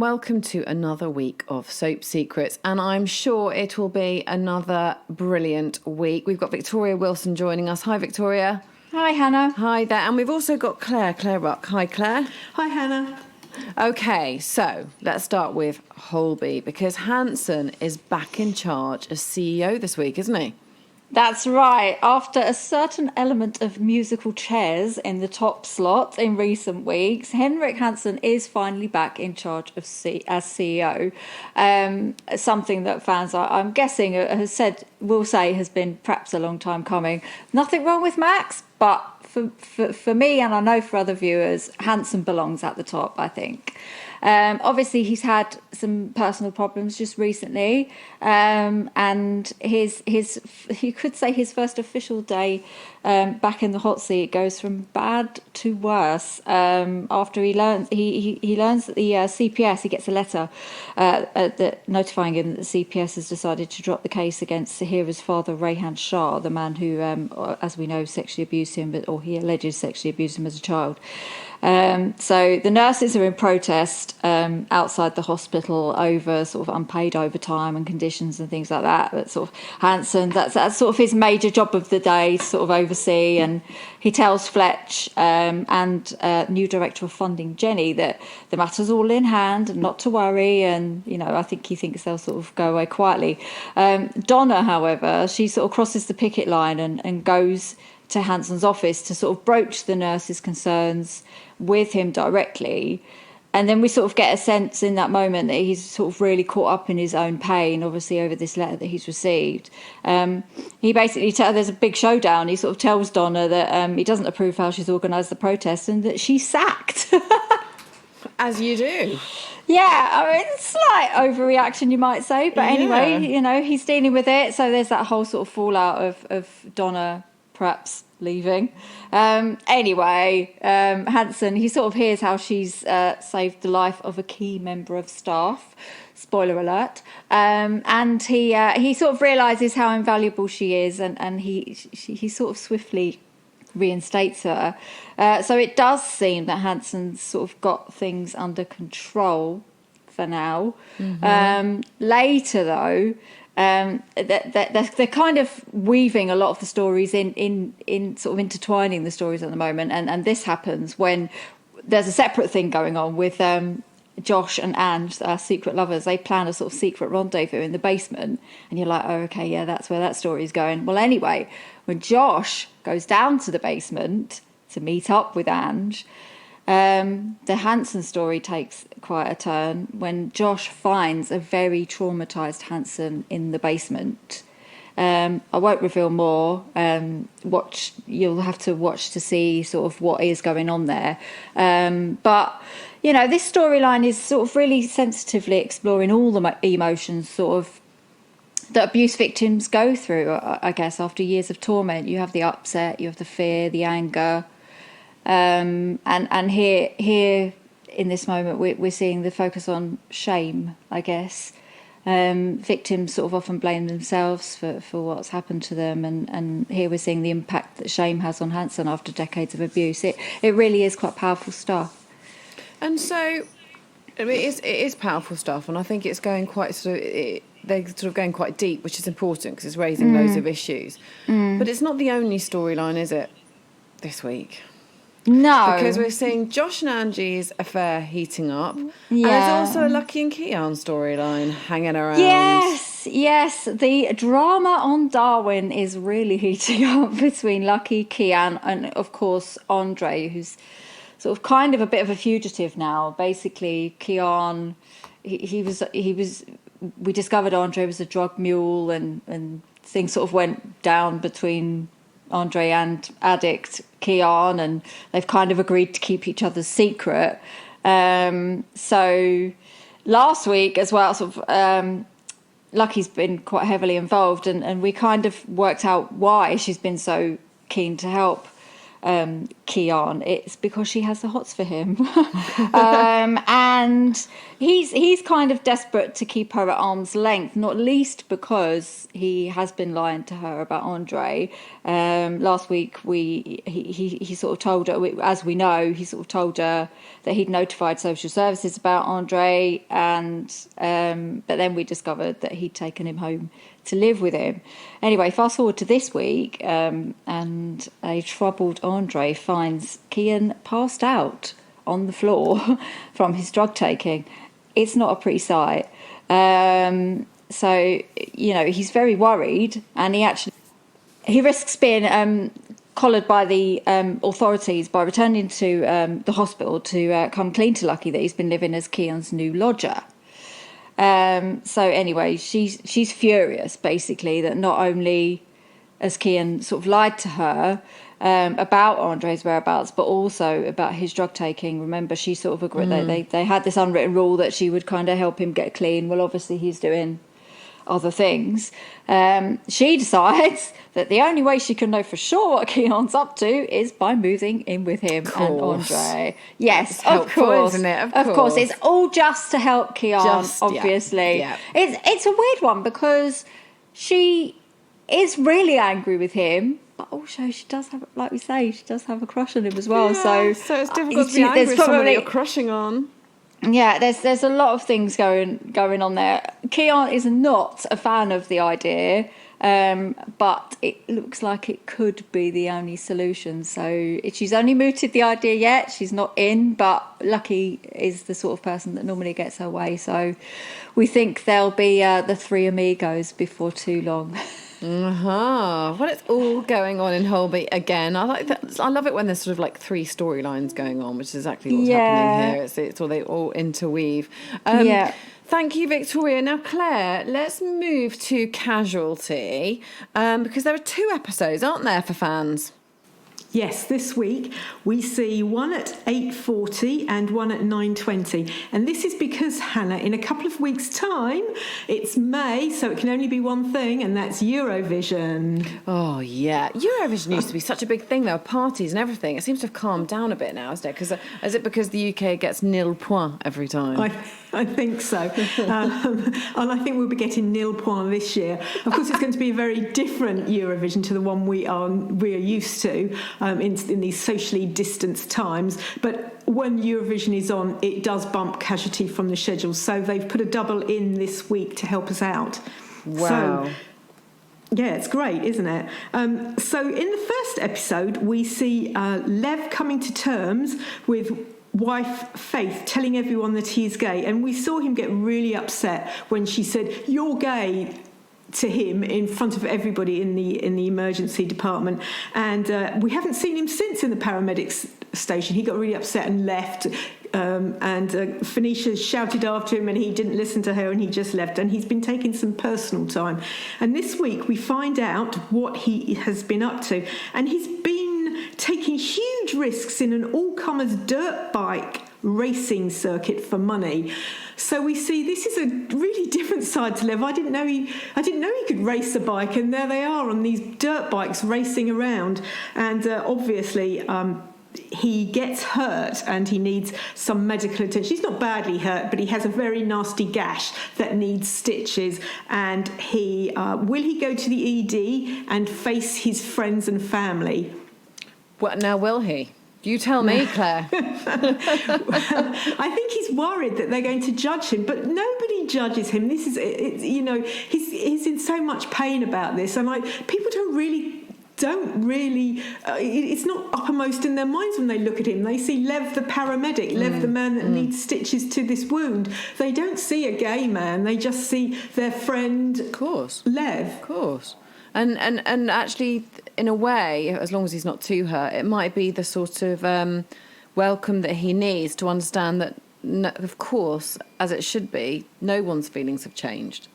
and welcome to another week of Soap Secrets, and I'm sure it will be another brilliant week. We've got Victoria Wilson joining us. Hi, Victoria. Hi, Hannah. Hi there, and we've also got Claire Ruck. Hi, Claire. Hi, Hannah. Okay, so let's start with Holby, because Hanssen is back in charge as CEO this week, isn't he? That's right. After a certain element of musical chairs in the top slot in recent weeks, Henrik Hanssen is finally back in charge of as CEO. Something that fans, I'm guessing, will say has been perhaps a long time coming. Nothing wrong with Max, but for me, and I know for other viewers, Hanssen belongs at the top, I think. Obviously, he's had some personal problems just recently, and his you could say his first official day back in the hot seat goes from bad to worse. After he learns that the CPS, he gets a letter notifying him that the CPS has decided to drop the case against Sahira's father, Rayhan Shah, the man who, as we know, sexually abused him, or he alleges sexually abused him as a child. So the nurses are in protest outside the hospital over sort of unpaid overtime and conditions and things like that. But sort of Hanssen, that's sort of his major job of the day to sort of oversee. And he tells Fletch and new director of funding, Jenny, that the matter's all in hand and not to worry. And, you know, I think he thinks they'll sort of go away quietly. Donna, however, she sort of crosses the picket line and goes to Hanssen's office to sort of broach the nurse's concerns with him directly. And then we sort of get a sense in that moment that he's sort of really caught up in his own pain, obviously, over this letter that he's received. He basically there's a big showdown. He sort of tells Donna that he doesn't approve how she's organised the protest and that she's sacked. As you do. Yeah, I mean, slight overreaction, you might say. But anyway, you know, he's dealing with it. So there's that whole sort of fallout of Donna perhaps leaving. Anyway, Hanssen, he sort of hears how she's saved the life of a key member of staff. Spoiler alert. And he sort of realises how invaluable she is, and he sort of swiftly reinstates her. So it does seem that Hanssen's sort of got things under control for now. Mm-hmm. Later, though, they're kind of weaving a lot of the stories in sort of intertwining the stories at the moment, and this happens when there's a separate thing going on with Josh and Ange, our secret lovers. They plan a sort of secret rendezvous in the basement, and you're like, oh, okay, yeah, that's where that story's going. Well, anyway, when Josh goes down to the basement to meet up with Ange, the Hanssen story takes quite a turn when Josh finds a very traumatised Hanssen in the basement. I won't reveal more. You'll have to watch to see sort of what is going on there. But, you know, this storyline is sort of really sensitively exploring all the emotions sort of that abuse victims go through, I guess, after years of torment. You have the upset, you have the fear, the anger. And here in this moment we're seeing the focus on shame, I guess. Victims sort of often blame themselves for what's happened to them, and here we're seeing the impact that shame has on Hanssen after decades of abuse. It really is quite powerful stuff. And so it is powerful stuff, and I think it's going quite they're sort of going quite deep, which is important because it's raising loads of issues. But it's not the only storyline, is it, this week? No. Because we're seeing Josh and Angie's affair heating up. Yeah. And there's also a Lucky and Kean storyline hanging around. Yes. The drama on Darwin is really heating up between Lucky, Kean, and, of course, Andre, who's sort of kind of a bit of a fugitive now. Basically, Kean, he was... We discovered Andre was a drug mule, and things sort of went down between Andre and addict Kean, and they've kind of agreed to keep each other's secret. So last week as well, sort of Lucky's been quite heavily involved, and we kind of worked out why she's been so keen to help Keon, it's because she has the hots for him. And he's kind of desperate to keep her at arm's length, not least because he has been lying to her about Andre. Last week he sort of told her, as we know, he sort of told her that he'd notified social services about Andre, and but then we discovered that he'd taken him home to live with him. Anyway, fast forward to this week, and a troubled Andre finds Keon passed out on the floor from his drug taking. It's not a pretty sight. So, he's very worried, and he risks being collared by the authorities by returning to the hospital to come clean to Lucky that he's been living as Keon's new lodger. So anyway, she's furious, basically, that not only has Keon sort of lied to her about Andre's whereabouts, but also about his drug taking. Remember, she sort of agreed they had this unwritten rule that she would kind of help him get clean. Well, obviously he's doing other things. She decides that the only way she can know for sure what Keon's up to is by moving in with him and Andre. Yes, it's helpful, of course, isn't it? Of course, it's all just to help Keon. Obviously, yeah. It's a weird one because she is really angry with him, but also she does have, like we say, she does have a crush on him as well. Yeah, so it's difficult to be angry with someone that you're crushing on. Yeah, there's a lot of things going on there. Keon is not a fan of the idea, but it looks like it could be the only solution. So she's only mooted the idea yet. She's not in, but Lucky is the sort of person that normally gets her way. So we think there'll be the three amigos before too long. Well, it's all going on in Holby again. I like that. I love it when there's sort of like three storylines going on, which is exactly what's happening here. It's all they all interweave. Thank you, Victoria. Now, Claire, let's move to Casualty because there are 2 episodes, aren't there, for fans? Yes, this week we see one at 8:40 and one at 9:20. And this is because, Hannah, in a couple of weeks' time, it's May, so it can only be one thing, and that's Eurovision. Oh, yeah. Eurovision used to be such a big thing. There were parties and everything. It seems to have calmed down a bit now, isn't it? Is it because the UK gets nil point every time? I think so. And I think we'll be getting nil point this year. Of course, it's going to be a very different Eurovision to the one we are used to in these socially distanced times. But when Eurovision is on, it does bump Casualty from the schedule. So they've put a double in this week to help us out. Wow. So, yeah, it's great, isn't it? So in the first episode, we see Lev coming to terms with wife Faith telling everyone that he's gay, and we saw him get really upset when she said "you're gay" to him in front of everybody in the emergency department, and we haven't seen him since in the paramedics station. He got really upset and left, and Phoenicia shouted after him and he didn't listen to her and he just left, and he's been taking some personal time. And this week we find out what he has been up to, and he's been taking huge risks in an all-comers dirt bike racing circuit for money. So we see this is a really different side to Lev. I didn't know he could race a bike, and there they are on these dirt bikes racing around. And obviously he gets hurt and he needs some medical attention. He's not badly hurt, but he has a very nasty gash that needs stitches. And will he go to the ED and face his friends and family? Well, now will he? You tell me, Claire. I think he's worried that they're going to judge him, but nobody judges him. This is, he's in so much pain about this, and people don't really. It's not uppermost in their minds when they look at him. They see Lev the paramedic, Lev the man that needs stitches to this wound. They don't see a gay man. They just see their friend, of course, Lev. Of course. And actually, in a way, as long as he's not too hurt, it might be the sort of welcome that he needs to understand that, no, of course, as it should be, no one's feelings have changed.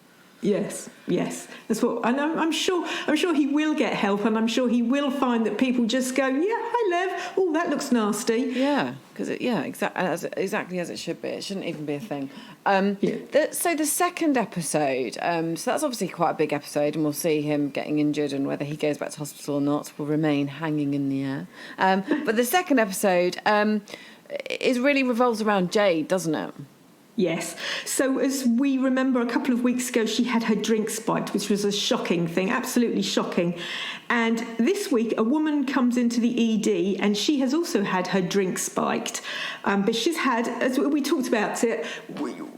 Yes. That's what, and I'm sure he will get help, and I'm sure he will find that people just go, yeah, hi Lev, oh, that looks nasty. Yeah, because exactly as it should be. It shouldn't even be a thing. So the second episode, so that's obviously quite a big episode, and we'll see him getting injured, and whether he goes back to hospital or not will remain hanging in the air. But the second episode is really revolves around Jade, doesn't it? Yes. So as we remember, a couple of weeks ago, she had her drink spiked, which was a shocking thing, absolutely shocking. And this week, a woman comes into the ED, and she has also had her drink spiked. But she's had, as we talked about it,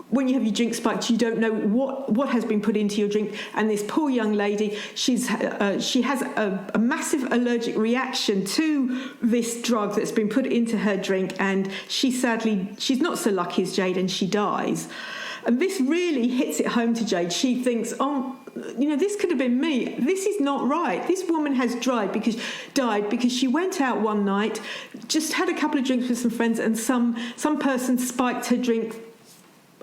when you have your drink spiked, you don't know what has been put into your drink. And this poor young lady, she has a massive allergic reaction to this drug that's been put into her drink, and she's not so lucky as Jade, and she dies. And this really hits it home to Jade. She thinks, this could have been me. This is not right. This woman has died because she went out one night, just had a couple of drinks with some friends, and some person spiked her drink.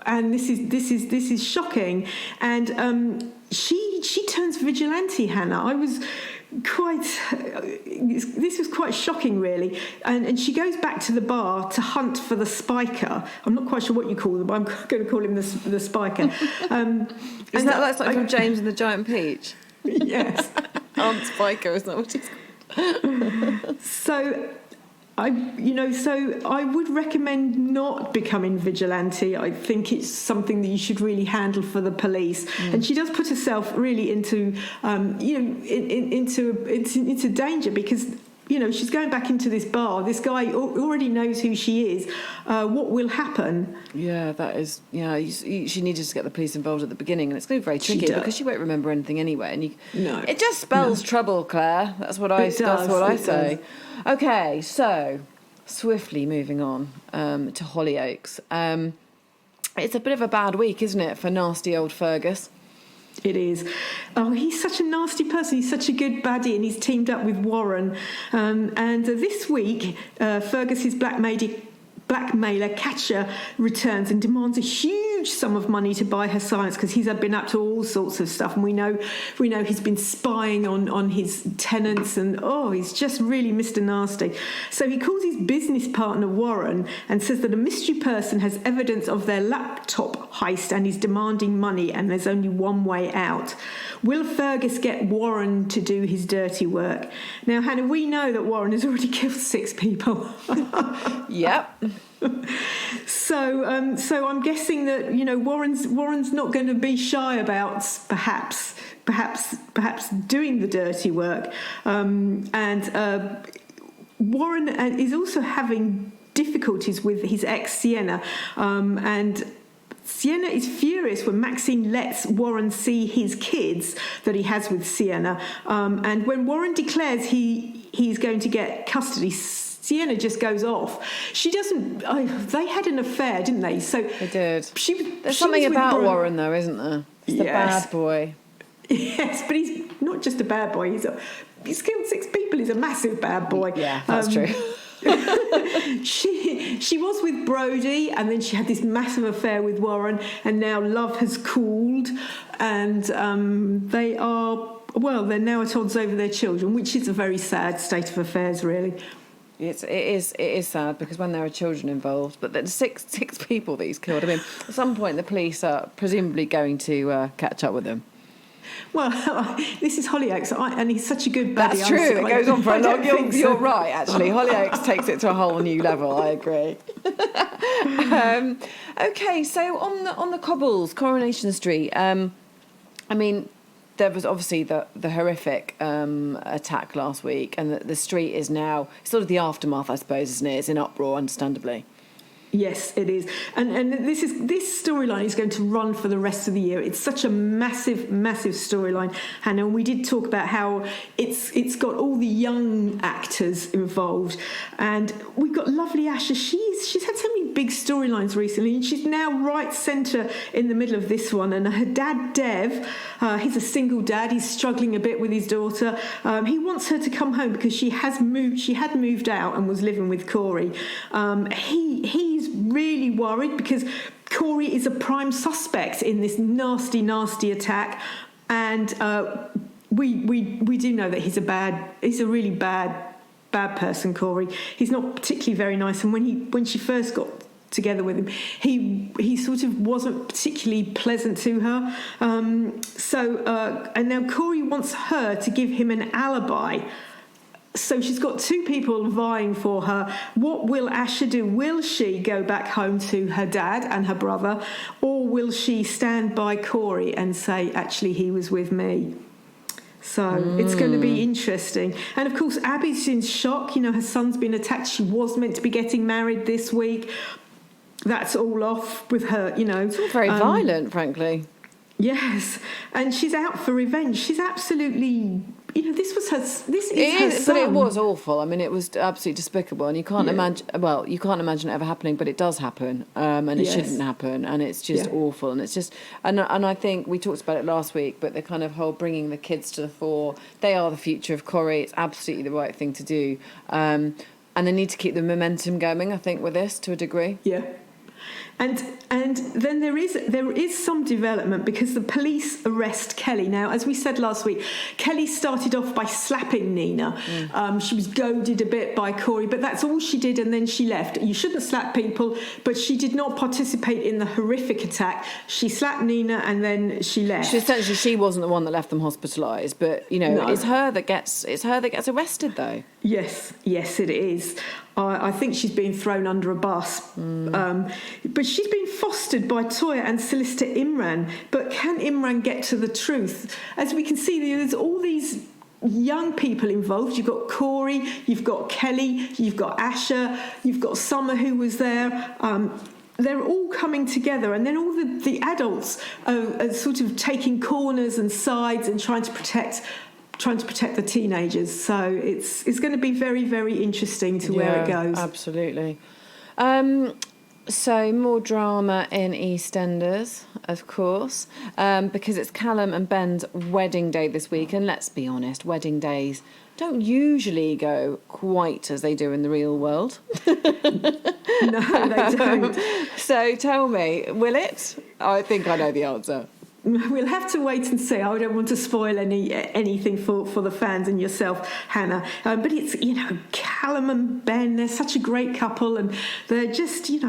And this is shocking. And she turns vigilante, Hannah. This was quite shocking, really. And she goes back to the bar to hunt for the spiker. I'm not quite sure what you call them, but I'm going to call him the spiker. Isn't that like from James and the Giant Peach? Yes. Aunt Spiker, isn't that what he's called? So I would recommend not becoming vigilante. I think it's something that you should really handle for the police. And she does put herself really into danger, because she's going back into this bar. This guy already knows who she is. What will happen? Yeah, that is. Yeah, she needed to get the police involved at the beginning, and it's going to be very tricky because she won't remember anything anyway. And it just spells trouble, Claire. That's what I say. Okay, so swiftly moving on to Hollyoaks. It's a bit of a bad week, isn't it, for nasty old Fergus? It is. Oh, he's such a nasty person. He's such a good baddie, and he's teamed up with Warren. And this week, Fergus's blackmailer Catcher returns and demands a huge sum of money to buy her silence, because he's been up to all sorts of stuff, and we know he's been spying on his tenants, and he's just really Mr. Nasty. So he calls his business partner Warren and says that a mystery person has evidence of their laptop heist and is demanding money, and there's only one way out. Will Fergus get Warren to do his dirty work? Now, Hannah, we know that Warren has already killed 6 people. Yep. So I'm guessing that Warren's not going to be shy about perhaps doing the dirty work, and Warren is also having difficulties with his ex Sienna, and Sienna is furious when Maxine lets Warren see his kids that he has with Sienna, and when Warren declares he's going to get custody, Sienna just goes off. She doesn't. They had an affair, didn't they? So they did. There's something about Warren, though, isn't there? He's the bad boy. Yes, but he's not just a bad boy. He's killed 6 people. He's a massive bad boy. Yeah, that's true. She was with Brody, and then she had this massive affair with Warren, and now love has cooled, and they're now at odds over their children, which is a very sad state of affairs, really. It is sad, because when there are children involved, but there's six people that he's killed. I mean, at some point the police are presumably going to catch up with him. Well, this is Hollyoaks, and he's such a good baddie. That's true. It goes on for a long. You're right, actually. Hollyoaks takes it to a whole new level. I agree. Okay, so on the cobbles, Coronation Street. There was obviously the horrific attack last week, and the street is now sort of the aftermath, I suppose, isn't it? It's in uproar, understandably. Yes, it is. And this storyline is going to run for the rest of the year. It's such a massive, massive storyline, Hannah. And we did talk about how it's got all the young actors involved. And we've got lovely Asha. She's had so many big storylines recently, and she's now right centre in the middle of this one. And her dad, Dev, he's a single dad. He's struggling a bit with his daughter. He wants her to come home because she had moved out and was living with Corey. He's really worried because Corey is a prime suspect in this nasty, nasty attack, and we do know that he's a really bad person, Corey. He's not particularly very nice, and when she first got together with him, he sort of wasn't particularly pleasant to her. And now Corey wants her to give him an alibi. So she's got two people vying for her. What will Asha do? Will she go back home to her dad and her brother, or will she stand by Corey and say, actually, he was with me? So it's going to be interesting. And, of course, Abby's in shock. Her son's been attacked. She was meant to be getting married this week. That's all off with her, It's all very violent, frankly. Yes. And she's out for revenge. She's absolutely... this is her son. But it was awful. I mean, it was absolutely despicable, and you can't imagine. Well, you can't imagine it ever happening, but it does happen, and it shouldn't happen, and it's just awful, and it's just. And I think we talked about it last week, but the kind of whole bringing the kids to the fore. They are the future of Corrie. It's absolutely the right thing to do, and they need to keep the momentum going. I think with this to a degree. Yeah. And then there is some development because the police arrest Kelly. Now, as we said last week, Kelly started off by slapping Nina. She was goaded a bit by Corey, but that's all she did, and then she left. You shouldn't slap people, but she did not participate in the horrific attack. She slapped Nina and then she left. Essentially, she wasn't the one that left them hospitalised, but No. it's her that gets arrested though. Yes, it is. I think she's been thrown under a bus. But she's been fostered by Toya and solicitor Imran. But can Imran get to the truth? As we can see, there's all these young people involved. You've got Corey, you've got Kelly, you've got Asha, you've got Summer who was there. They're all coming together, and then all the adults are sort of taking corners and sides and trying to protect the teenagers. So it's going to be very, very interesting to where it goes. Absolutely. So more drama in EastEnders, of course, because it's Callum and Ben's wedding day this week. And let's be honest, wedding days don't usually go quite as they do in the real world. No, they don't. So tell me, will it? I think I know the answer. We'll have to wait and see. I don't want to spoil anything for the fans and yourself, Hannah. But it's, Callum and Ben, they're such a great couple, and they're just, Ben's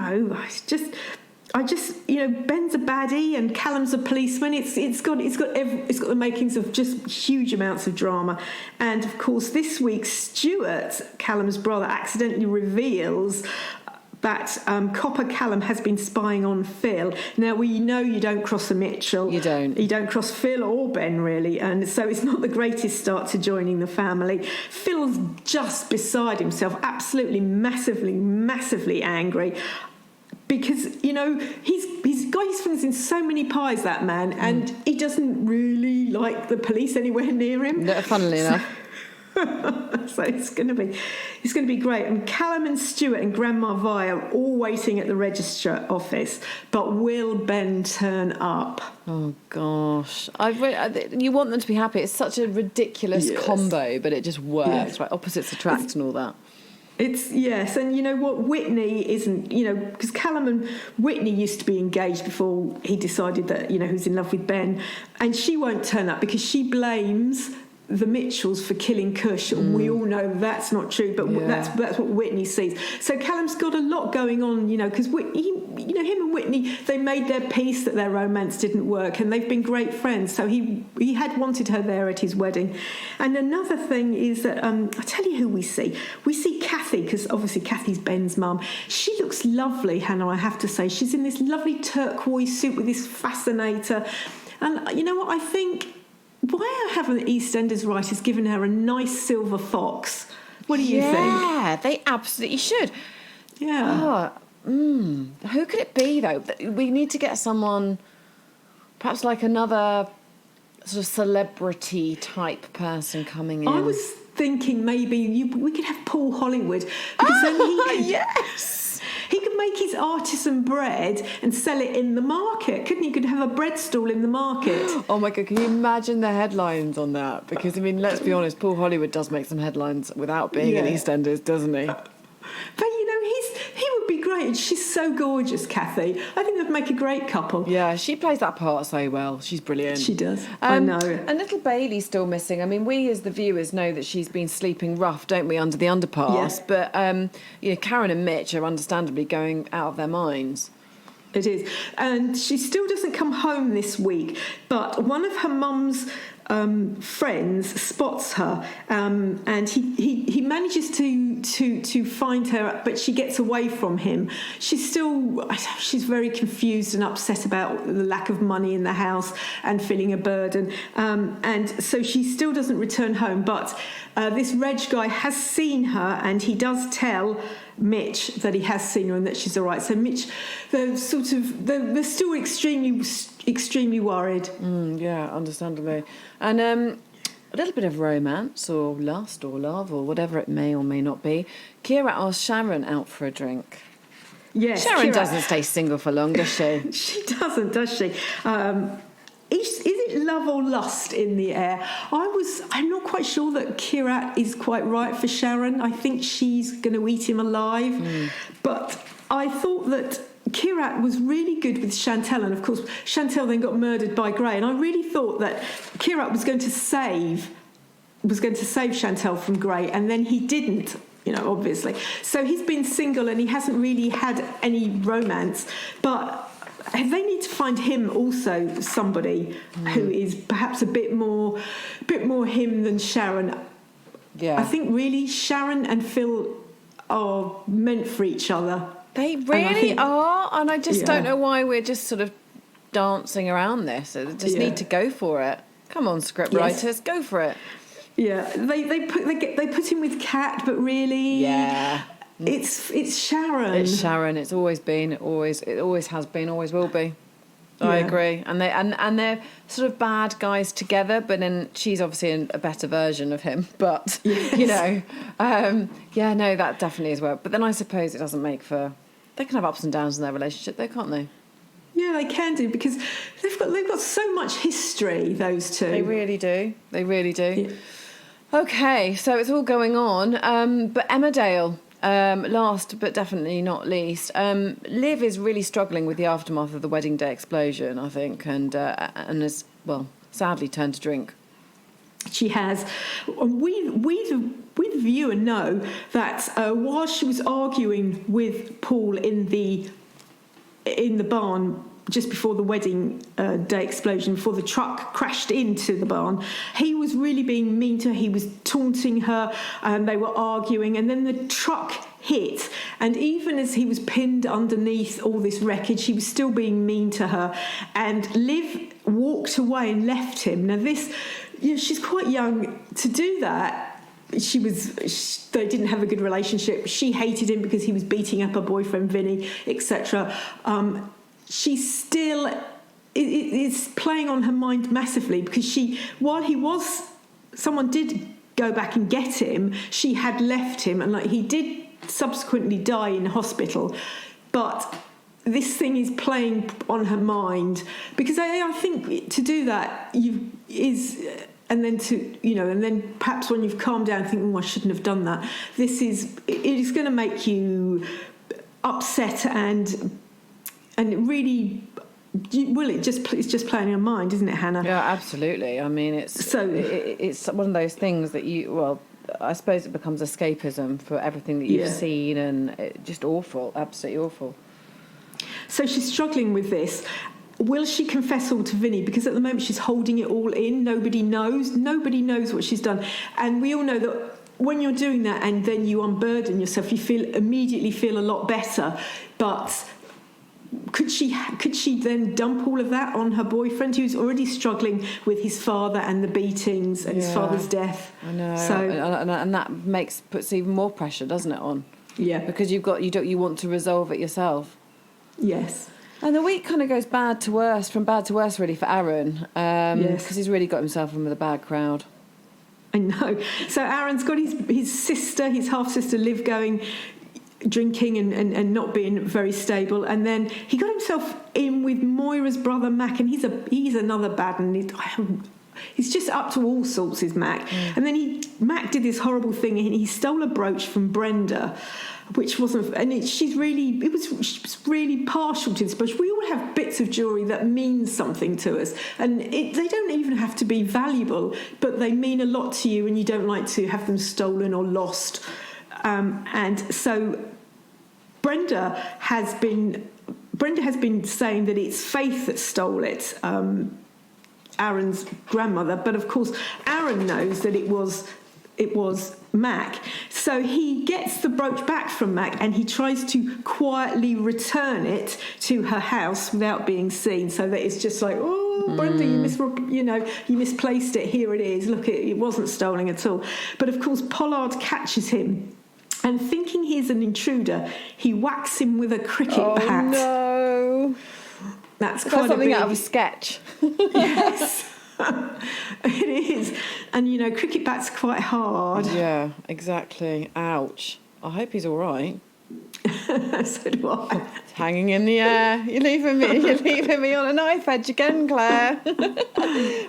a baddie and Callum's a policeman. It's got the makings of just huge amounts of drama. And of course, this week, Stuart, Callum's brother, accidentally reveals that Copper Callum has been spying on Phil. Now, we know you don't cross a Mitchell. You don't. You don't cross Phil or Ben, really. And so it's not the greatest start to joining the family. Phil's just beside himself, absolutely massively angry. Because, he's got his fingers in so many pies, that man, and he doesn't really like the police anywhere near him. No, funnily enough. So it's going to be great. And Callum and Stuart and Grandma Vi are all waiting at the register office, but will Ben turn up? Oh gosh, you want them to be happy. It's such a ridiculous combo, but it just works. Right, opposites attract and all that. Yes, and you know what? Whitney isn't, because Callum and Whitney used to be engaged before he decided that, who's in love with Ben, and she won't turn up because she blames the Mitchells for killing Cush. We all know that's not true, but that's what Whitney sees. So Callum's got a lot going on, because him and Whitney, they made their peace that their romance didn't work, and they've been great friends. So he had wanted her there at his wedding. And another thing is that I'll tell you who we see. We see Kathy, because obviously Kathy's Ben's mum. She looks lovely, Hannah, I have to say. She's in this lovely turquoise suit with this fascinator. And you know what? I think, why haven't the EastEnders writers given her a nice silver fox? What do you think? Yeah, they absolutely should. Yeah. Who could it be, though? We need to get someone, perhaps like another sort of celebrity type person coming in. I was thinking maybe we could have Paul Hollywood, because then yes! He could make his artisan bread and sell it in the market, couldn't he? Could have a bread stall in the market. Oh my God, can you imagine the headlines on that? Because, let's be honest, Paul Hollywood does make some headlines without being in EastEnders, doesn't he? But, he would be great. She's so gorgeous, Kathy. I think they'd make a great couple. Yeah, she plays that part so well. She's brilliant. She does. I know. And little Bailey's still missing. I mean, we as the viewers know that she's been sleeping rough, don't we, under the underpass? Yeah. But Karen and Mitch are understandably going out of their minds. It is. And she still doesn't come home this week, but one of her mum's friends spots her, and he manages to find her, but she gets away from him. She's very confused and upset about the lack of money in the house and feeling a burden, and so she still doesn't return home. But this Reg guy has seen her, and he does tell Mitch that he has seen her and that she's all right. So Mitch, they're still extremely worried. Yeah, understandably. And a little bit of romance or lust or love or whatever it may or may not be. Kira asks Sharon out for a drink. Yes, Sharon Kira doesn't stay single for long, does she? She doesn't, does she? Is it love or lust in the air? I'm not quite sure that Kira is quite right for Sharon. I think she's going to eat him alive. But I thought that Kirat was really good with Chantel, and of course Chantel then got murdered by Gray, and I really thought that Kirat was going to save Chantel from Gray, and then he didn't, obviously. So he's been single and he hasn't really had any romance, but they need to find him also somebody who is perhaps a bit more him than Sharon. Yeah. I think really Sharon and Phil are meant for each other. They really are, and I just don't know why we're just sort of dancing around this. They just need to go for it. Come on, script writers, go for it. Yeah, they put him with Kat, but really, it's Sharon. It's Sharon. It's always been. It always has been. Always will be. I agree. And they're sort of bad guys together, but then she's obviously a better version of him. But that definitely is well. But then I suppose it doesn't make for. They can have ups and downs in their relationship, though, can't they? Yeah, they can do, because they've got so much history, those two. They really do. They really do. Yeah. Okay, so it's all going on. But Emmerdale, last but definitely not least, Liv is really struggling with the aftermath of the wedding day explosion, I think, and has, sadly turned to drink. She has. We the viewer know that while she was arguing with Paul in the barn just before the wedding day explosion, before the truck crashed into the barn, he was really being mean to her. He was taunting her, and they were arguing, and then the truck hit, and even as he was pinned underneath all this wreckage, he was still being mean to her, and Liv walked away and left him. Now this, she's quite young to do that. They didn't have a good relationship. She hated him because he was beating up her boyfriend Vinny, etc. She still is playing on her mind massively, because someone did go back and get him. She had left him, and he did subsequently die in hospital, but this thing is playing on her mind, because I think to do that and then perhaps when you've calmed down, think, I shouldn't have done that. It is going to make you upset, and it really, it's just playing your mind, isn't it, Hannah? Yeah, absolutely. I mean, it's one of those things that I suppose it becomes escapism for everything that you've seen, and just awful, absolutely awful. So she's struggling with this. Will she confess all to Vinny? Because at the moment she's holding it all in. Nobody knows what she's done. And we all know that when you're doing that and then you unburden yourself, you immediately feel a lot better. But could she then dump all of that on her boyfriend, who's already struggling with his father and the beatings and his father's death? I know. So, and that puts even more pressure, doesn't it, on? Yeah. Because you want to resolve it yourself. Yes. And the week kind of goes from bad to worse, really, for Aaron. Because he's really got himself in with a bad crowd. I know. So Aaron's got his sister, his half-sister Liv, going drinking and not being very stable, and then he got himself in with Moira's brother Mac, and he's another bad one. he's just up to all sorts, is Mac. And then Mac did this horrible thing, and he stole a brooch from Brenda, which wasn't, and she was really partial to this brooch. We all have bits of jewellery that mean something to us, and they don't even have to be valuable, but they mean a lot to you, and you don't like to have them stolen or lost. And so Brenda has been saying that it's Faith that stole it, Aaron's grandmother, but of course Aaron knows that it was Mac. So he gets the brooch back from Mac, and he tries to quietly return it to her house without being seen, so that it's just like, oh, Brenda, you misplaced it. Here it is. Look, it wasn't stolen at all. But of course Pollard catches him, and thinking he's an intruder, he whacks him with a cricket bat. Oh no! That's something out of a sketch. Yes. It is. And cricket bats quite hard. Yeah, exactly. Ouch. I hope he's all right. So do I. It's hanging in the air. You're leaving me on a knife edge again, Claire.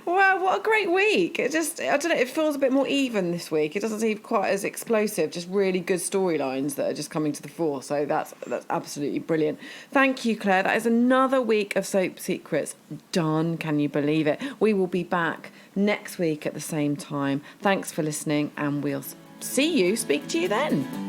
Wow, what a great week. I don't know, it feels a bit more even this week. It doesn't seem quite as explosive, just really good storylines that are just coming to the fore. So that's absolutely brilliant. Thank you, Claire. That is another week of Soap Secrets done. Can you believe it? We will be back next week at the same time. Thanks for listening, and we'll speak to you then.